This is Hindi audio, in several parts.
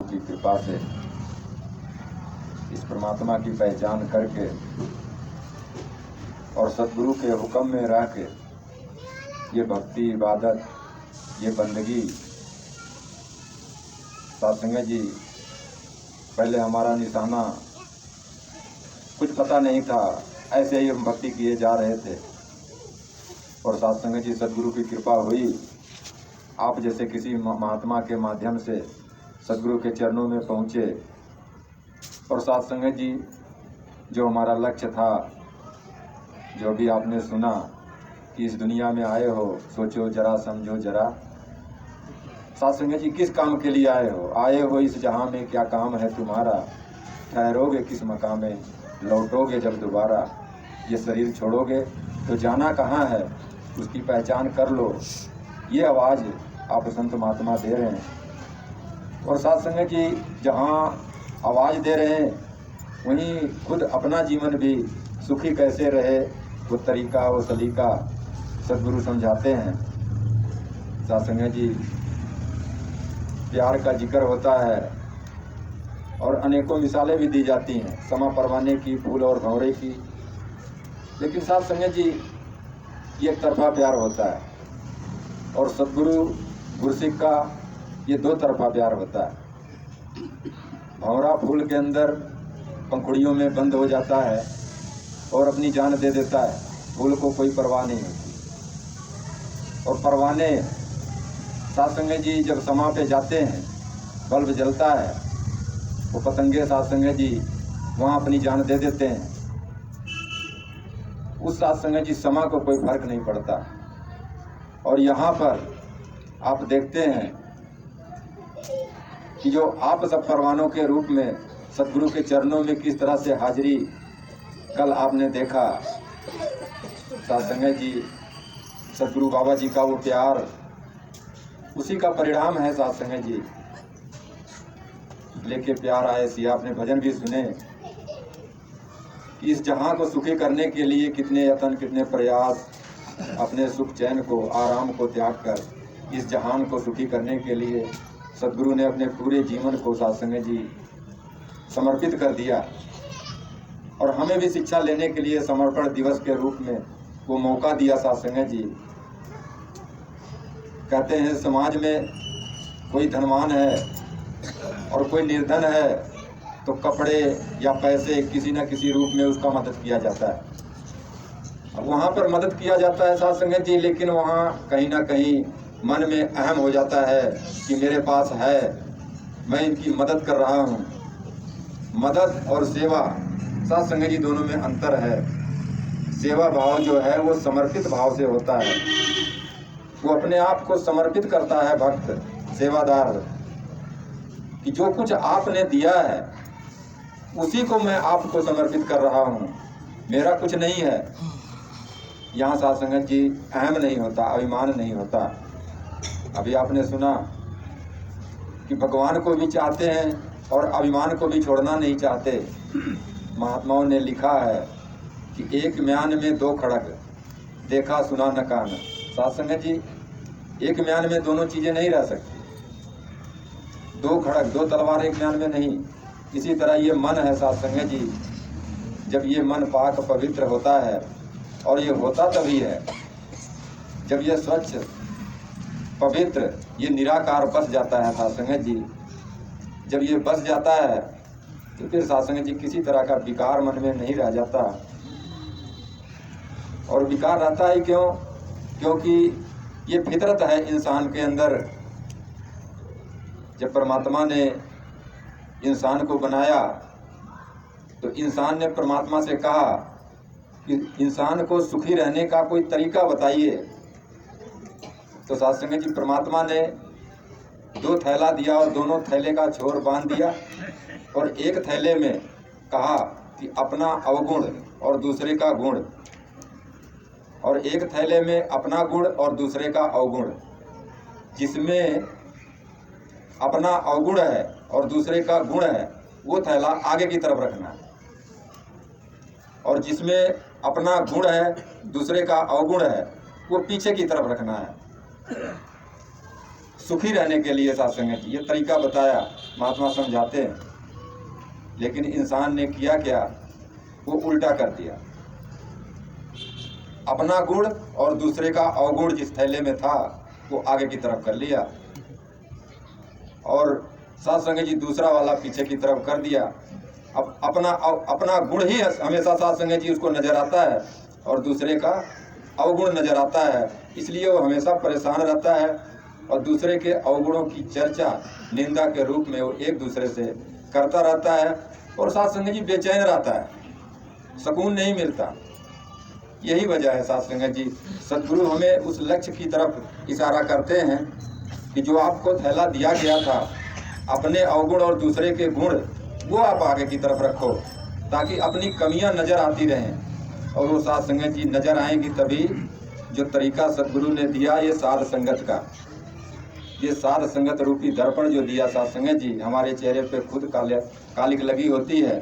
की कृपा से इस परमात्मा की पहचान करके और सद्गुरु के हुक्म में रह के ये भक्ति इबादत ये बंदगी साधुसंगत जी पहले हमारा निशाना कुछ पता नहीं था, ऐसे ही हम भक्ति किए जा रहे थे और साधुसंगत जी सद्गुरु की कृपा हुई। आप जैसे किसी महात्मा के माध्यम से सद्गुरु के चरणों में पहुँचे और साधुसंगत जी जो हमारा लक्ष्य था, जो भी आपने सुना कि इस दुनिया में आए हो, सोचो जरा समझो जरा। साधुसंगत जी किस काम के लिए आए हो? आए हो इस जहां में क्या काम है तुम्हारा? ठहरोगे किस मकाम में, लौटोगे जब दोबारा। ये शरीर छोड़ोगे तो जाना कहाँ है, उसकी पहचान कर लो। ये आवाज़ आप संत महात्मा दे रहे हैं और साधुसंगत जी जहाँ आवाज़ दे रहे हैं वहीं खुद अपना जीवन भी सुखी कैसे रहे वो तरीका वो सलीका सद्गुरु समझाते हैं। साधुसंगत जी प्यार का जिक्र होता है और अनेकों मिसालें भी दी जाती हैं, समा परवाने की, फूल और भंवरे की। लेकिन साधुसंगत जी ये एक तरफा प्यार होता है और सद्गुरु गुरसिक का ये दो तरफा प्यार होता है। भंवरा फूल के अंदर पंखुड़ियों में बंद हो जाता है और अपनी जान दे देता है, फूल को कोई परवाह नहीं होती। और परवाने साधुसंगत जी जब समा पे जाते हैं, बल्ब जलता है, वो पतंगे साधुसंगत जी वहाँ अपनी जान दे देते हैं। उस साधुसंगत जी समा को कोई फर्क नहीं पड़ता। और यहाँ पर आप देखते हैं कि जो आप सब परवानों के रूप में सद्गुरु के चरणों में किस तरह से हाजिरी, कल आपने देखा साधुसंगत जी सद्गुरु बाबा जी का वो प्यार, उसी का परिणाम है। साधुसंगत जी लेके प्यार आए सिया, आपने भजन भी सुने कि इस जहां को सुखी करने के लिए कितने यत्न कितने प्रयास, अपने सुख चैन को आराम को त्याग कर इस जहान को सुखी करने के लिए सद्गुरु ने अपने पूरे जीवन को साधुसंगत जी समर्पित कर दिया। और हमें भी शिक्षा लेने के लिए समर्पण दिवस के रूप में वो मौका दिया। साधुसंगत जी कहते हैं समाज में कोई धनवान है और कोई निर्धन है तो कपड़े या पैसे किसी न किसी रूप में उसका मदद किया जाता है। अब वहाँ पर मदद किया जाता है साधुसंगत जी, लेकिन वहाँ कहीं ना कहीं मन में अहम हो जाता है कि मेरे पास है, मैं इनकी मदद कर रहा हूँ। मदद और सेवा साधुसंगत जी दोनों में अंतर है। सेवा भाव जो है वो समर्पित भाव से होता है, वो अपने आप को समर्पित करता है भक्त सेवादार कि जो कुछ आपने दिया है उसी को मैं आपको समर्पित कर रहा हूँ, मेरा कुछ नहीं है। यहाँ साधुसंगत जी अहम नहीं होता, अभिमान नहीं होता। अभी आपने सुना कि भगवान को भी चाहते हैं और अभिमान को भी छोड़ना नहीं चाहते। महात्माओं ने लिखा है कि एक म्यान में दो खड़ग, देखा सुना न कान। साधुसंगत जी एक म्यान में दोनों चीजें नहीं रह सकती। दो खड़ग दो तलवार एक म्यान में नहीं। इसी तरह ये मन है साधुसंगत जी, जब ये मन पाक पवित्र होता है, और ये होता तभी है जब ये स्वच्छ पवित्र ये निराकार बस जाता है। साधुसंगत जी जब ये बस जाता है तो फिर साधुसंगत जी किसी तरह का विकार मन में नहीं रह जाता। और विकार रहता है क्यों? क्योंकि ये फितरत है इंसान के अंदर। जब परमात्मा ने इंसान को बनाया तो इंसान ने परमात्मा से कहा कि इंसान को सुखी रहने का कोई तरीका बताइए। तो साधुसंगत जी परमात्मा ने दो थैला दिया और दोनों थैले का छोर बांध दिया और एक थैले में कहा कि अपना अवगुण और दूसरे का गुण, और एक थैले में अपना गुण और दूसरे का अवगुण। जिसमें अपना अवगुण है और दूसरे का गुण है वो थैला आगे की तरफ रखना है, और जिसमें अपना गुण है दूसरे का अवगुण है वो पीछे की तरफ रखना है। सुखी रहने के लिए साथ संगत जी ये तरीका बताया, महात्मा समझाते हैं। लेकिन इंसान ने किया क्या, वो उल्टा कर दिया। अपना गुण और दूसरे का अवगुण जिस थैले में था वो आगे की तरफ कर लिया, और साथ संगत जी दूसरा वाला पीछे की तरफ कर दिया। अब अपना गुण ही हमेशा साथ संगत जी उसको नजर आता है और दूसरे का अवगुण नजर आता है, इसलिए वो हमेशा परेशान रहता है और दूसरे के अवगुणों की चर्चा निंदा के रूप में वो एक दूसरे से करता रहता है और साथ संगत जी बेचैन रहता है, सुकून नहीं मिलता। यही वजह है साथ संगत जी सद्गुरु हमें उस लक्ष्य की तरफ इशारा करते हैं कि जो आपको थैला दिया गया था, अपने अवगुण और दूसरे के गुण वो आप आगे की तरफ रखो, ताकि अपनी कमियां नजर आती रहें। और वो साथ संगत जी नजर आएंगी तभी जो तरीका सद्गुरु ने दिया, ये साध संगत का, ये साध संगत रूपी दर्पण जो दिया साथ संगत जी, हमारे चेहरे पे खुद कालिक लगी होती है।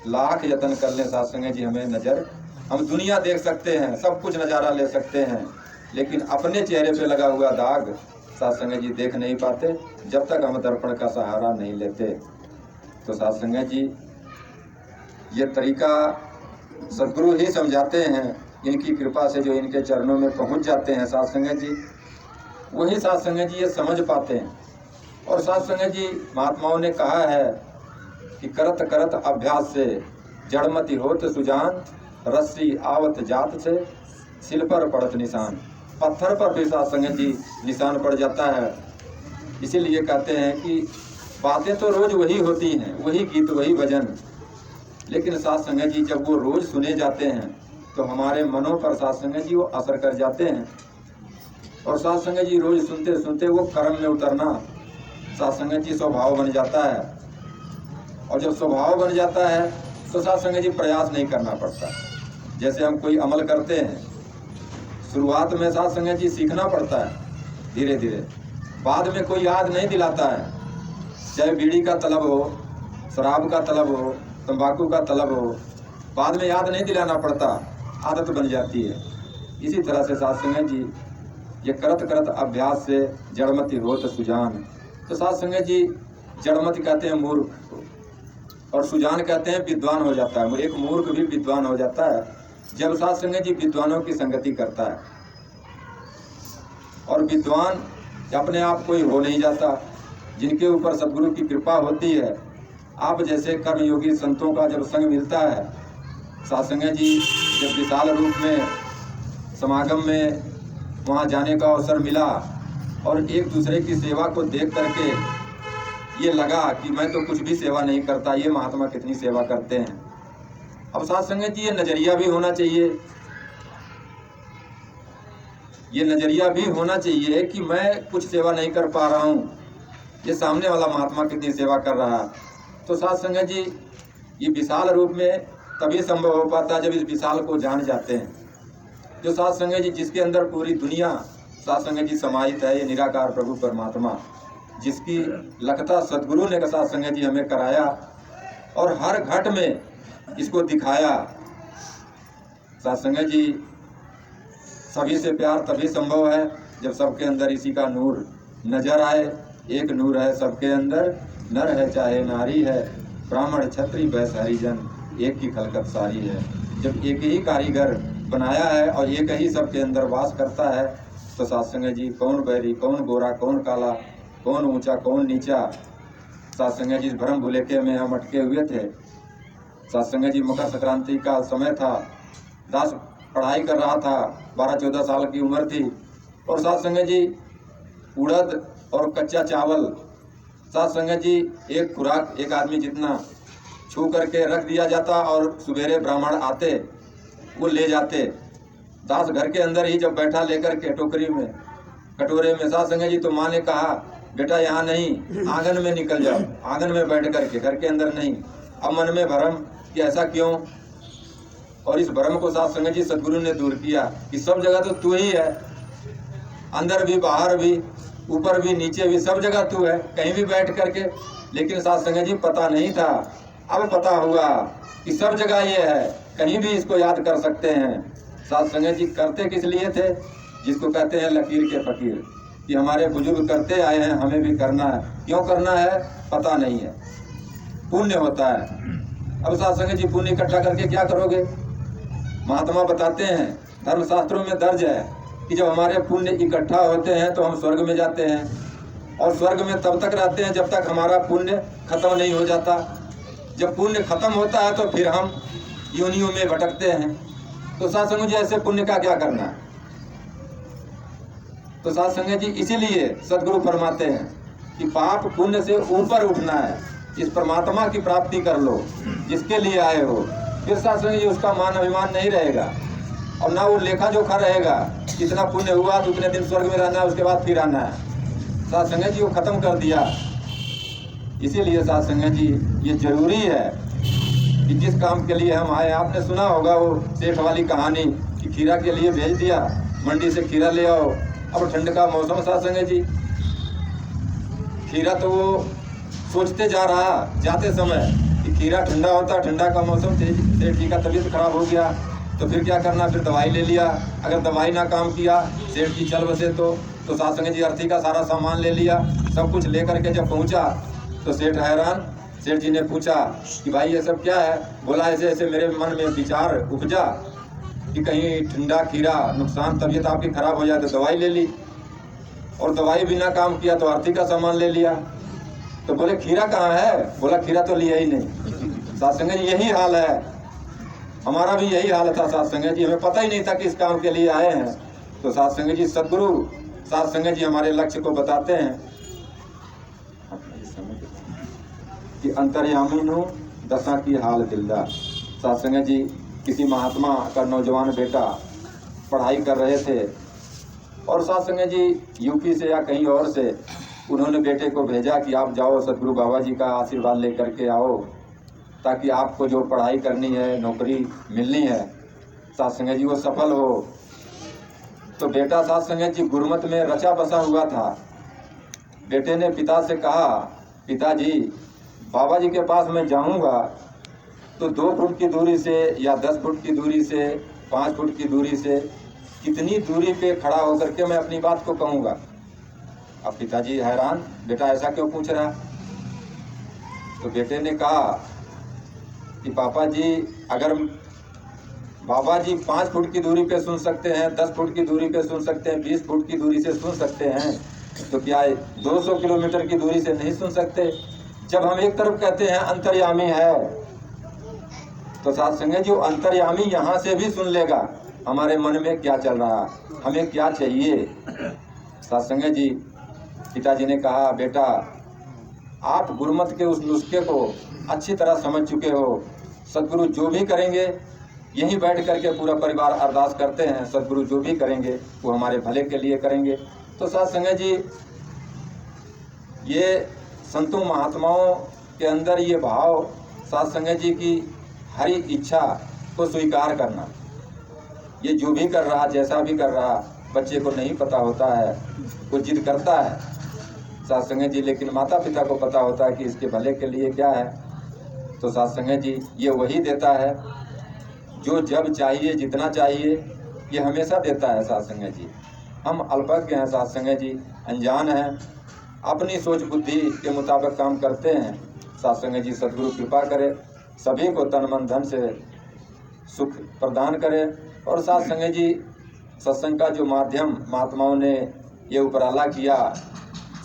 लाख यत्न कर लें साथ संगत जी हमें नजर, हम दुनिया देख सकते हैं, सब कुछ नज़ारा ले सकते हैं, लेकिन अपने चेहरे पे लगा हुआ दाग साथ संगत जी देख नहीं पाते जब तक हम दर्पण का सहारा नहीं लेते। तो साथ संगत जी ये तरीका सद्गुरु ही समझाते हैं, इनकी कृपा से जो इनके चरणों में पहुंच जाते हैं साथ संगत जी, वही साथ संगत जी ये समझ पाते हैं। और साथ संगत जी महात्माओं ने कहा है कि करत करत अभ्यास से जड़मति होत सुजान, रस्सी आवत जात से सिल पर पड़त निशान। पत्थर पर भी साथ संगत जी निशान पड़ जाता है। इसीलिए कहते हैं कि बातें तो रोज वही होती हैं, वही गीत वही भजन, लेकिन साथ संगत जी जब वो रोज सुने जाते हैं तो हमारे मनों पर साथ संगत जी वो असर कर जाते हैं। और साथ संगत जी रोज सुनते सुनते वो कर्म में उतरना साथ संगत जी स्वभाव बन जाता है। और जब स्वभाव बन जाता है तो साथ संगत जी प्रयास नहीं करना पड़ता। जैसे हम कोई अमल करते हैं, शुरुआत में साथ संगत जी सीखना पड़ता है धीरे धीरे, बाद में कोई याद नहीं दिलाता है। चाहे बीड़ी का तलब हो, शराब का तलब हो, तंबाकू का तलब हो, बाद में याद नहीं दिलाना पड़ता, आदत बन जाती है। इसी तरह से साथ संगत जी ये करत करत अभ्यास से जड़मति होत सुजान। तो साथ संगत जी जड़मति कहते हैं मूर्ख और सुजान कहते हैं विद्वान हो जाता है। एक मूर्ख भी विद्वान हो जाता है जब साथ संगत जी विद्वानों की संगति करता है। और विद्वान अपने आप कोई हो नहीं जाता, जिनके ऊपर सद्गुरु की कृपा होती है। आप जैसे कर्मयोगी संतों का जब संग मिलता है साथ संगत जी, जब विशाल रूप में समागम में वहाँ जाने का अवसर मिला और एक दूसरे की सेवा को देख करके ये लगा कि मैं तो कुछ भी सेवा नहीं करता, ये महात्मा कितनी सेवा करते हैं। अब साथ संगत जी ये नजरिया भी होना चाहिए, ये नजरिया भी होना चाहिए कि मैं कुछ सेवा नहीं कर पा रहा हूँ, ये सामने वाला महात्मा कितनी सेवा कर रहा है। तो साथ संगत जी ये विशाल रूप में तभी संभव हो पाता है जब इस विशाल को जान जाते हैं। जो साथ संगत जी जिसके अंदर पूरी दुनिया साथ संगत जी समाहित है, ये निराकार प्रभु परमात्मा, जिसकी लखता सद्गुरु ने साथ संगत जी हमें कराया और हर घट में इसको दिखाया। साथ संगत जी सभी से प्यार तभी संभव है जब सबके अंदर इसी का नूर नजर आए। एक नूर है सबके अंदर, नर है चाहे नारी है, ब्राह्मण क्षत्रिय वैश्य हरिजन, एक की खलकत सारी है। जब एक ही कारीगर बनाया है और एक ही सबके अंदर वास करता है तो साथ संगत जी कौन बैरी, कौन गोरा, कौन काला, कौन ऊंचा, कौन नीचा। साथ संगत जी भ्रम भुलेखे में हम अटके हुए थे। साथ संगत जी मकर संक्रांति का समय था, दास पढ़ाई कर रहा था, 12-14 साल की उम्र थी। और साथ संगत जी उड़द और कच्चा चावल साथ संगत जी एक खुराक एक आदमी जितना छू करके रख दिया जाता और सवेरे ब्राह्मण आते वो ले जाते। दास घर के अंदर ही जब बैठा लेकर के टोकरी में कटोरे में, साथ संगत जी तो माँ ने कहा बेटा यहाँ नहीं, आंगन में निकल जाओ, आंगन में बैठ करके, घर के अंदर नहीं। अब मन में भ्रम कि ऐसा क्यों, और इस भ्रम को साथ संगत जी सद्गुरु ने दूर किया कि सब जगह तो तू ही है, अंदर भी बाहर भी ऊपर भी नीचे भी सब जगह तू है, कहीं भी बैठ करके। लेकिन साथ संगत जी पता नहीं था, अब पता हुआ कि सब जगह ये है, कहीं भी इसको याद कर सकते हैं। साथ संगत जी करते किस लिए थे, जिसको कहते हैं लकीर के फकीर। कि हमारे बुजुर्ग करते आए हैं, हमें भी करना है। क्यों करना है पता नहीं है, पुण्य होता है। अब साध संगत जी पुण्य इकट्ठा करके क्या करोगे? महात्मा बताते हैं, धर्मशास्त्रों में दर्ज है कि जब हमारे पुण्य इकट्ठा होते हैं तो हम स्वर्ग में जाते हैं, और स्वर्ग में तब तक रहते हैं जब तक हमारा पुण्य खत्म नहीं हो जाता। जब पुण्य खत्म होता है तो फिर हम योनियों में भटकते हैं। तो साध संगत जी ऐसे पुण्य का क्या करना है? तो साध संगत जी इसीलिए सदगुरु फरमाते हैं कि पाप पुण्य से ऊपर उठना है, इस परमात्मा की प्राप्ति कर लो जिसके लिए आए हो। फिर साध संगत जी उसका मान अभिमान नहीं रहेगा, और ना वो लेखा जोखा रहेगा, कितना पुण्य हुआ तो उतने दिन स्वर्ग में रहना है, उसके बाद फिर आना है। साध संगत जी वो खत्म कर दिया। इसीलिए साध संगत जी ये जरूरी है कि जिस काम के लिए हम आए, आपने सुना होगा वो सेठ वाली कहानी कि खीरा के लिए भेज दिया, मंडी से खीरा ले आओ। अब ठंड का मौसम साध संगत जी, खीरा तो वो सोचते जा रहा जाते समय कि खीरा ठंडा होता, ठंडा का मौसम, सेठ जी का तबीयत खराब हो गया तो फिर क्या करना? फिर दवाई ले लिया। अगर दवाई ना काम किया, सेठ जी चल बसे तो साध संगत जी अर्थी का सारा सामान ले लिया। सब कुछ लेकर के जब पहुंचा तो सेठ हैरान। सेठ जी ने पूछा कि भाई ये सब क्या है? बोला ऐसे ऐसे मेरे मन में विचार उपजा कि कहीं ठंडा खीरा नुकसान, तबीयत आपकी खराब हो जाए, तो दवाई ले ली, और दवाई बिना काम किया तो आरती का सामान ले लिया। तो बोले खीरा कहाँ है? बोला खीरा तो लिया ही नहीं। साध संगत जी यही हाल है, हमारा भी यही हाल था साध संगत जी, हमें पता ही नहीं था कि इस काम के लिए आए हैं। तो साध संगत जी सदगुरु साध संगत जी हमारे लक्ष्य को बताते हैं कि अंतर्यामी नु दशा की हाल दिलदा। साध संगत जी किसी महात्मा का नौजवान बेटा पढ़ाई कर रहे थे, और साध संगत जी यूपी से या कहीं और से उन्होंने बेटे को भेजा कि आप जाओ सदगुरु बाबा जी का आशीर्वाद लेकर के आओ, ताकि आपको जो पढ़ाई करनी है, नौकरी मिलनी है, साध संगत जी वो सफल हो। तो बेटा साध संगत जी गुरमत में रचा बसा हुआ था। बेटे ने पिता से कहा, पिताजी बाबा जी के पास मैं जाऊंगा तो 2 फुट की दूरी से या 10 फुट की दूरी से, 5 फुट की दूरी से, कितनी दूरी पे खड़ा होकर के मैं अपनी बात को कहूँगा? अब पिताजी हैरान, बेटा ऐसा क्यों पूछ रहा? तो बेटे ने कहा कि पापा जी, अगर बाबा जी 5 फुट की दूरी पे सुन सकते हैं, 10 फुट की दूरी पे सुन सकते हैं, 20 फुट की दूरी से सुन सकते हैं, तो क्या 200 किलोमीटर की दूरी से नहीं सुन सकते? जब हम एक तरफ कहते हैं अंतर्यामी है, तो साध संगत जी अंतर्यामी यहाँ से भी सुन लेगा हमारे मन में क्या चल रहा, हमें क्या चाहिए। साध संगत जी पिताजी ने कहा, बेटा आप गुरमत के उस नुस्खे को अच्छी तरह समझ चुके हो, सदगुरु जो भी करेंगे यहीं बैठ करके पूरा परिवार अरदास करते हैं, सदगुरु जो भी करेंगे वो हमारे भले के लिए करेंगे। तो साध संगत जी ये संतों महात्माओं के अंदर ये भाव, साध संगत जी की हरी इच्छा को स्वीकार करना, ये जो भी कर रहा, जैसा भी कर रहा, बच्चे को नहीं पता होता है, वो जिद करता है साध संगत जी, लेकिन माता पिता को पता होता है कि इसके भले के लिए क्या है। तो साध संगत जी ये वही देता है जो जब चाहिए, जितना चाहिए, ये हमेशा देता है साध संगत जी। हम अल्पज्ञ हैं साध संगत जी, अनजान हैं, अपनी सोच बुद्धि के मुताबिक काम करते हैं। साध संगत जी सदगुरु कृपा करे, सभी को तन मन धन से सुख प्रदान करे। और साध संगत जी सत्संग का जो माध्यम महात्माओं ने ये उपराला किया,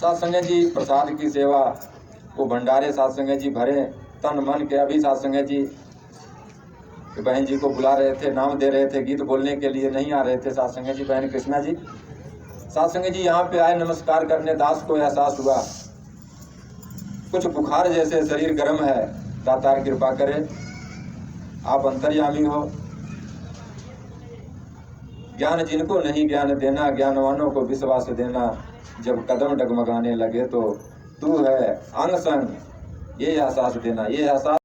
साध संगत जी प्रसाद की सेवा, वो भंडारे साध संगत जी भरे तन मन के। अभी साध संगत जी बहन जी को बुला रहे थे, नाम दे रहे थे, गीत बोलने के लिए नहीं आ रहे थे साध संगत जी, बहन कृष्णा जी। साध संगत जी यहाँ पे आए नमस्कार करने, दास को एहसास हुआ कुछ बुखार जैसे, शरीर गर्म है, दातार कृपा करे, आप अंतर्यामी हो, ज्ञान जिनको नहीं ज्ञान देना, ज्ञानवानों को विश्वास देना, जब कदम डगमगाने लगे तो तू है अंग संग, ये एहसास देना। ये एहसास